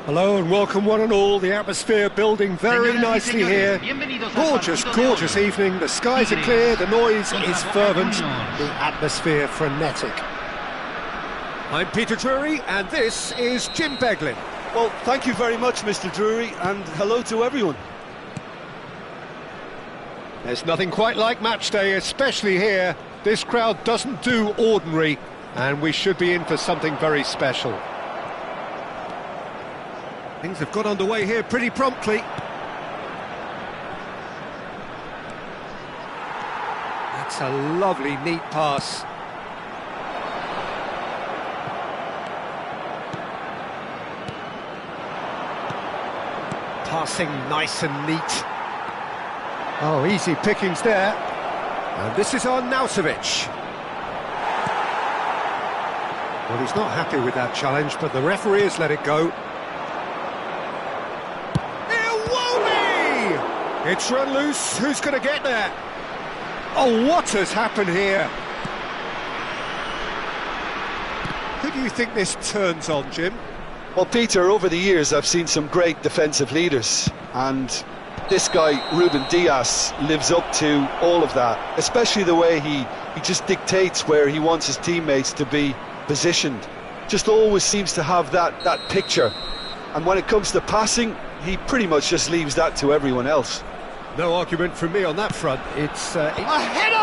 Hello and welcome one and all, the atmosphere building very nicely here. Gorgeous, gorgeous evening, the skies are clear, the noise is fervent, the atmosphere frenetic. I'm Peter Drury and this is Jim Beglin. Well, thank you very much, Mr. Drury, and hello to everyone. There's nothing quite like match day, especially here. This crowd doesn't do ordinary, and we should be in for something very special. Things have got underway here pretty promptly. That's a lovely, neat pass. Passing nice and neat. Oh, easy pickings there. And this is on Arnautovic. Well, he's not happy with that challenge, but the referee has let it go. It's run loose, who's going to get there? Oh, what has happened here? Who do you think this turns on, Jim? Well, Peter, over the years I've seen some great defensive leaders, and this guy, Ruben Dias, lives up to all of that, especially the way he just dictates where he wants his teammates to be positioned. Just always seems to have that picture, and when it comes to passing, he pretty much just leaves that to everyone else. No argument from me on that front. It's a header!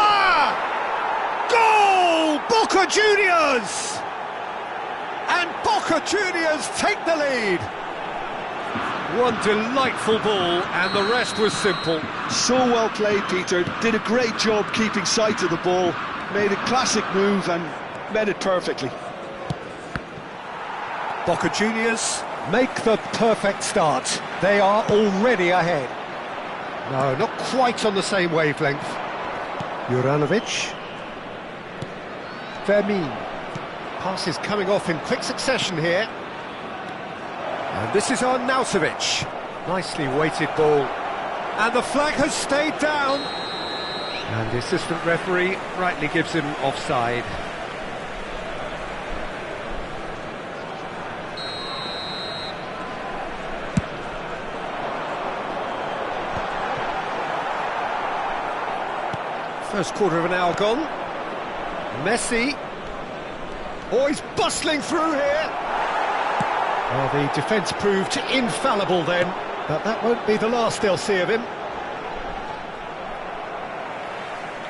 Goal! Boca Juniors! And Boca Juniors take the lead. One delightful ball, and the rest was simple. So well played, Peter. Did a great job keeping sight of the ball. Made a classic move and met it perfectly. Boca Juniors make the perfect start. They are already ahead. No, not quite on the same wavelength. Juranovic. Fermin. Passes coming off in quick succession here. And this is on Arnautovic. Nicely weighted ball. And the flag has stayed down. And the assistant referee rightly gives him offside. First quarter of an hour gone. Messi. Oh, he's bustling through here. Oh, the defence proved infallible then, but that won't be the last they'll see of him.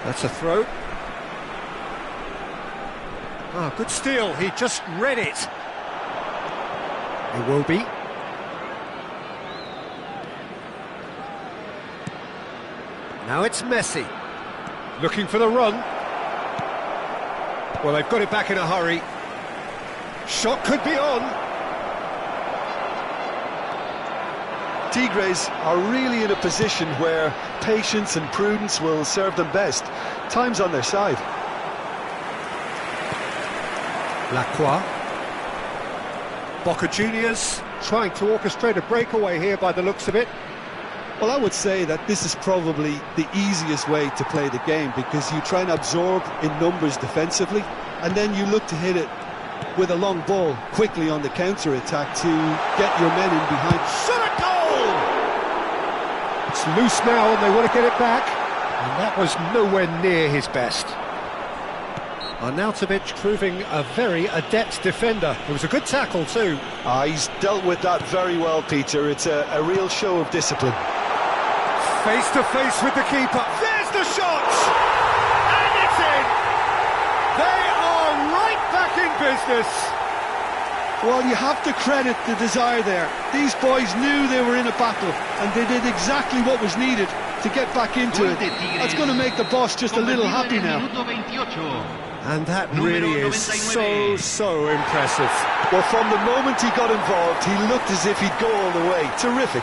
That's a throw. Ah, good steal. He just read it. It will be. Now it's Messi. Looking for the run. Well, they've got it back in a hurry. Shot could be on. Tigres are really in a position where patience and prudence will serve them best. Time's on their side. Lacroix. Boca Juniors trying to orchestrate a breakaway here by the looks of it. Well, I would say that this is probably the easiest way to play the game, because you try and absorb in numbers defensively, and then you look to hit it with a long ball quickly on the counter-attack to get your men in behind. Shot a goal! It's loose now and they want to get it back, and that was nowhere near his best. Arnautovic proving a very adept defender. It was a good tackle too. He's dealt with that very well, Peter. It's a real show of discipline. Face to face with the keeper. There's the shot! And it's in! They are right back in business. Well, you have to credit the desire there. These boys knew they were in a battle, and they did exactly what was needed to get back into it. That's going to make the boss just a little happy now. And that really is so impressive. Well, from the moment he got involved, he looked as if he'd go all the way. Terrific.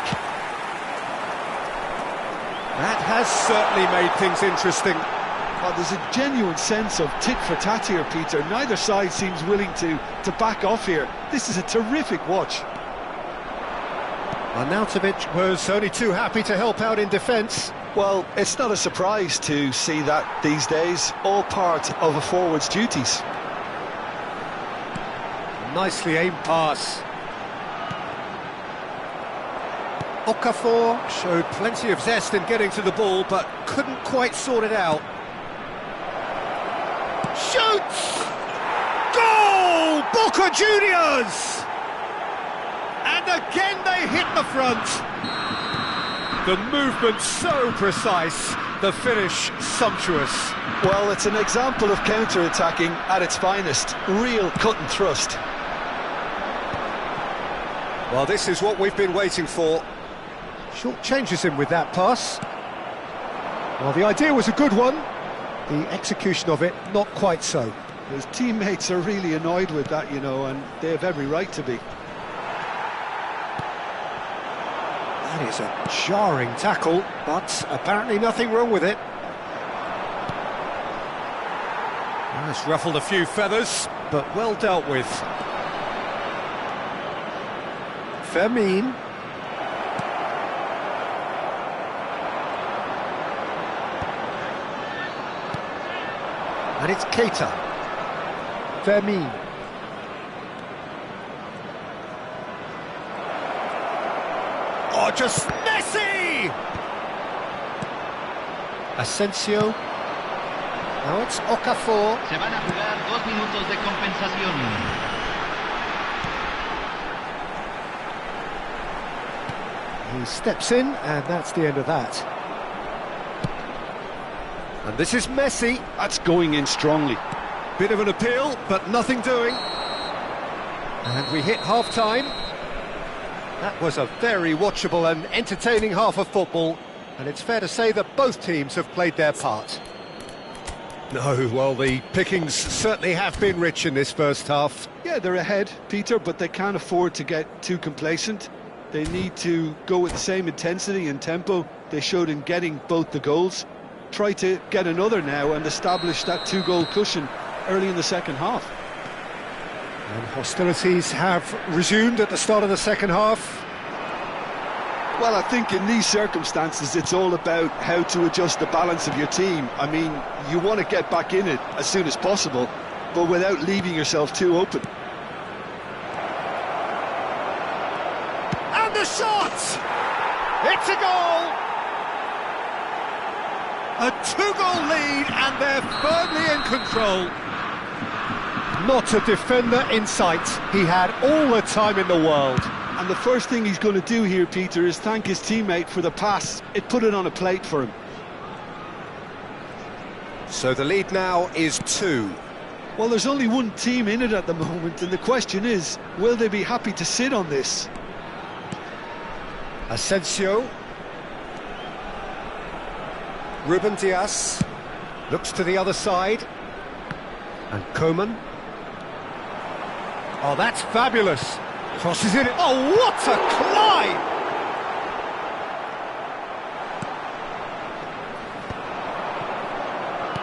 That has certainly made things interesting. Well, there's a genuine sense of tit for tat here, Peter. Neither side seems willing to back off here. This is a terrific watch. Arnautovic was only too happy to help out in defence. Well, it's not a surprise to see that these days, all part of a forward's duties. Nicely aimed pass. Okafor showed plenty of zest in getting to the ball, but couldn't quite sort it out. Shoots! Goal! Boca Juniors! And again they hit the front. The movement so precise, the finish sumptuous. Well, it's an example of counter-attacking at its finest. Real cut and thrust. Well, this is what we've been waiting for. Short changes him with that pass. Well, the idea was a good one. The execution of it, not quite so. His teammates are really annoyed with that, you know, and they have every right to be. That is a jarring tackle, but apparently nothing wrong with it. Well, it's ruffled a few feathers, but well dealt with. Fermin. And it's Keita. Fermin. Oh, just Messi! Asensio. Now it's Okafor. Se van a jugar 2 minutos de compensación. He steps in, and that's the end of that. And this is Messi. That's going in strongly. Bit of an appeal, but nothing doing. And we hit half-time. That was a very watchable and entertaining half of football, and it's fair to say that both teams have played their part. No, well, the pickings certainly have been rich in this first half. Yeah, they're ahead, Peter, but they can't afford to get too complacent. They need to go with the same intensity and tempo they showed in getting both the goals. Try to get another now and establish that 2-goal cushion early in the second half. And hostilities have resumed at the start of the second half. Well, I think in these circumstances it's all about how to adjust the balance of your team. I mean, you want to get back in it as soon as possible, but without leaving yourself too open. And the shot! It's a goal! A 2-goal lead, and they're firmly in control. Not a defender in sight. He had all the time in the world. And the first thing he's going to do here, Peter, is thank his teammate for the pass. It put it on a plate for him. So the lead now is 2. Well, there's only one team in it at the moment, and the question is, will they be happy to sit on this? Asensio. Ruben Dias looks to the other side. And Koeman. Oh, that's fabulous. Crosses it. Oh, what a climb!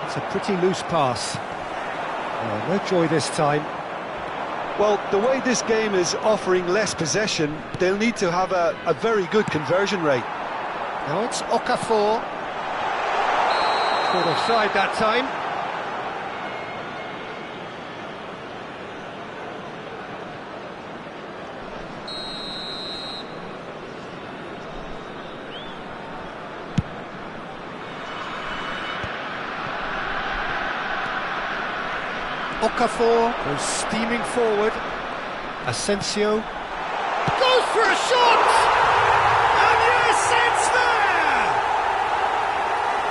It's a pretty loose pass. Oh, no joy this time. Well, the way this game is offering less possession, they'll need to have a very good conversion rate. Now it's Okafor. Caught offside that time. Okafor goes steaming forward. Asensio goes for a shot! And yes, it's there!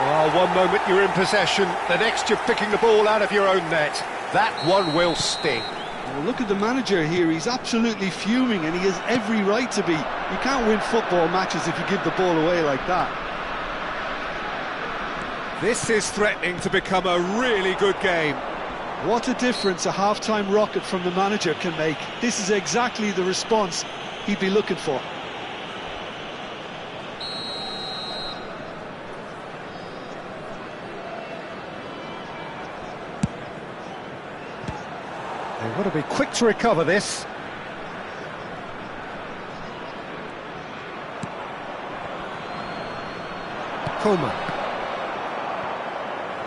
Well, one moment you're in possession, the next you're picking the ball out of your own net. That one will sting. Well, look at the manager here. He's absolutely fuming, and he has every right to be. You can't win football matches if you give the ball away like that. This is threatening to become a really good game. What a difference a half-time rocket from the manager can make. This is exactly the response he'd be looking for. They've got to be quick to recover this. Koeman.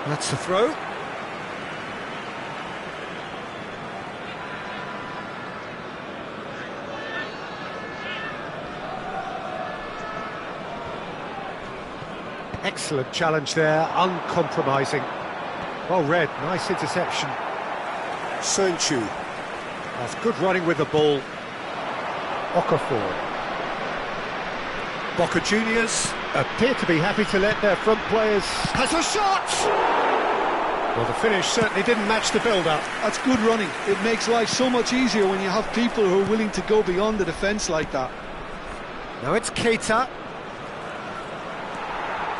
That's the throw. Excellent challenge there, uncompromising. Well read, nice interception. Sönchu. That's good running with the ball. Okafor. Boca Juniors appear to be happy to let their front players... Has a shot! Well, the finish certainly didn't match the build-up. That's good running. It makes life so much easier when you have people who are willing to go beyond the defence like that. Now it's Keita.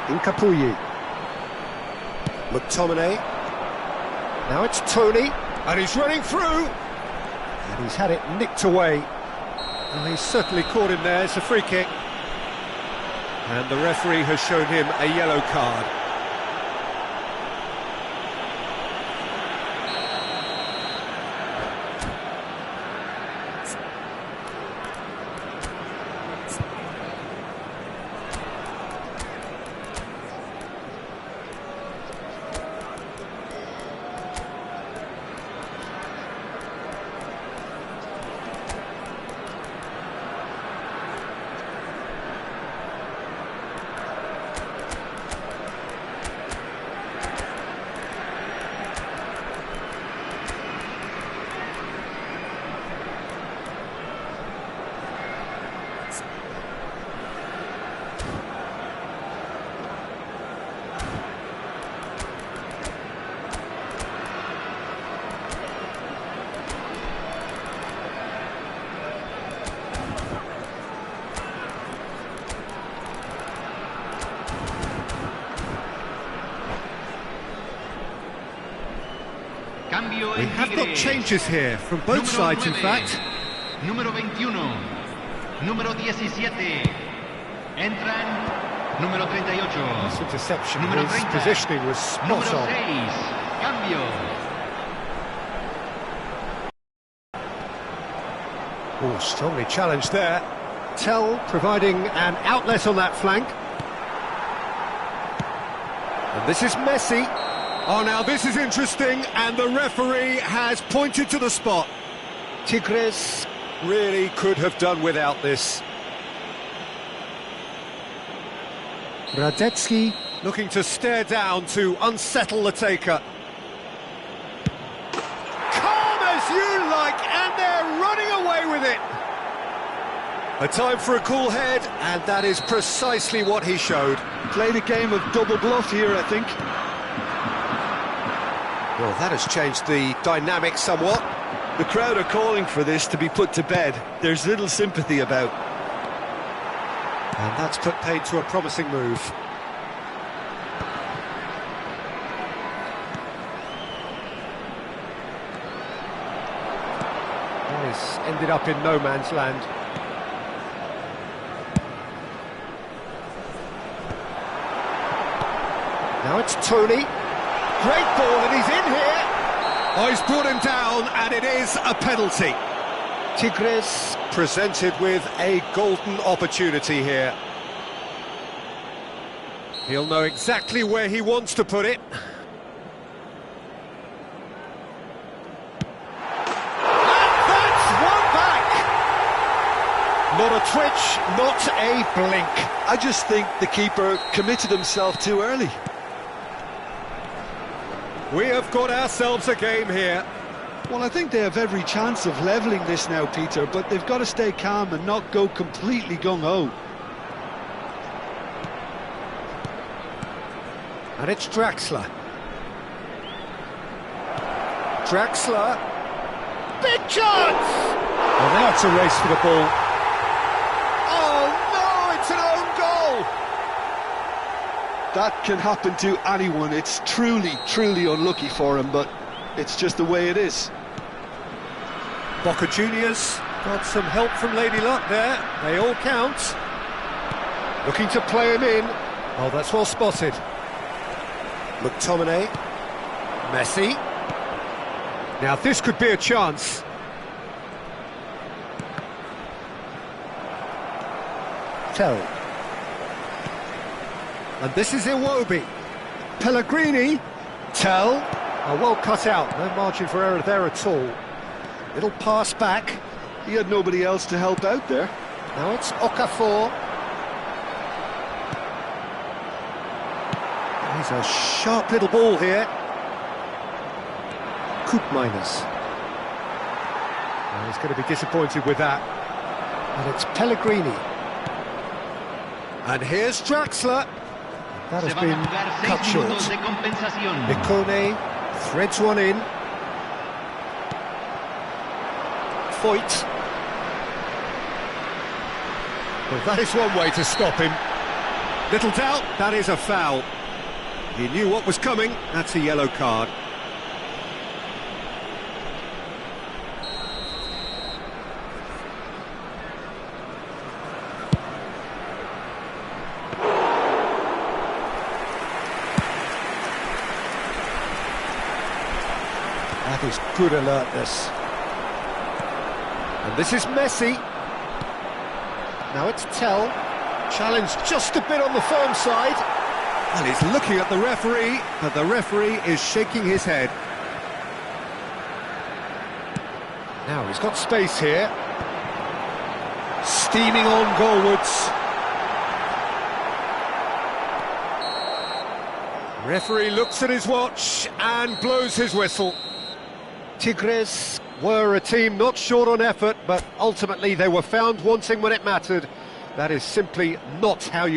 Incapuyi. McTominay. Now it's Tony. And he's running through. And he's had it nicked away. Well, he's certainly caught him there. It's a free kick. And the referee has shown him a yellow card. We have got changes here from both sides, in fact. Número 21, número 17, entran número 38. This interception, Número his 30, positioning was spot número on. 6, cambio. Oh, strongly challenged there. Tell providing an outlet on that flank. And this is Messi. Oh, now this is interesting, and the referee has pointed to the spot. Tigres really could have done without this. Radetzky looking to stare down to unsettle the taker. Calm as you like, and they're running away with it. A time for a cool head, and that is precisely what he showed. Played a game of double bluff here, I think. Well, that has changed the dynamic somewhat. The crowd are calling for this to be put to bed. There's little sympathy about. And that's put paid to a promising move. That has ended up in no man's land. Now it's Tony. Great ball, and he's in here. Oh, he's brought him down, and it is a penalty. Tigres presented with a golden opportunity here. He'll know exactly where he wants to put it. And that's one back. Not a twitch, not a blink. I just think the keeper committed himself too early. We have got ourselves a game here. Well, I think they have every chance of levelling this now, Peter, but they've got to stay calm and not go completely gung-ho. And it's Draxler. Draxler. Big chance! Well, now it's a race for the ball. Oh, no, it's an own goal! That can happen to anyone. It's truly, truly unlucky for him, but it's just the way it is. Boca Juniors got some help from Lady Luck there. They all count. Looking to play him in. Oh, that's well spotted. McTominay. Messi. Now this could be a chance. Tell. And this is Iwobi. Pellegrini. Tell. Oh, well cut out. No margin for error there at all. Little pass back. He had nobody else to help out there. Now it's Okafor. There's a sharp little ball here. Coop Miners. Well, he's going to be disappointed with that. And it's Pellegrini. And here's Draxler. That has been cut short. Ikone threads one in. Foyt. Well, that is one way to stop him. Little doubt, that is a foul. He knew what was coming, that's a yellow card. That is good alertness. And this is Messi. Now it's Tell. Challenge just a bit on the firm side. And he's looking at the referee, but the referee is shaking his head. Now he's got space here. Steaming on goalwards. Referee looks at his watch and blows his whistle. Tigres were a team not short on effort, but ultimately they were found wanting when it mattered. That is simply not how you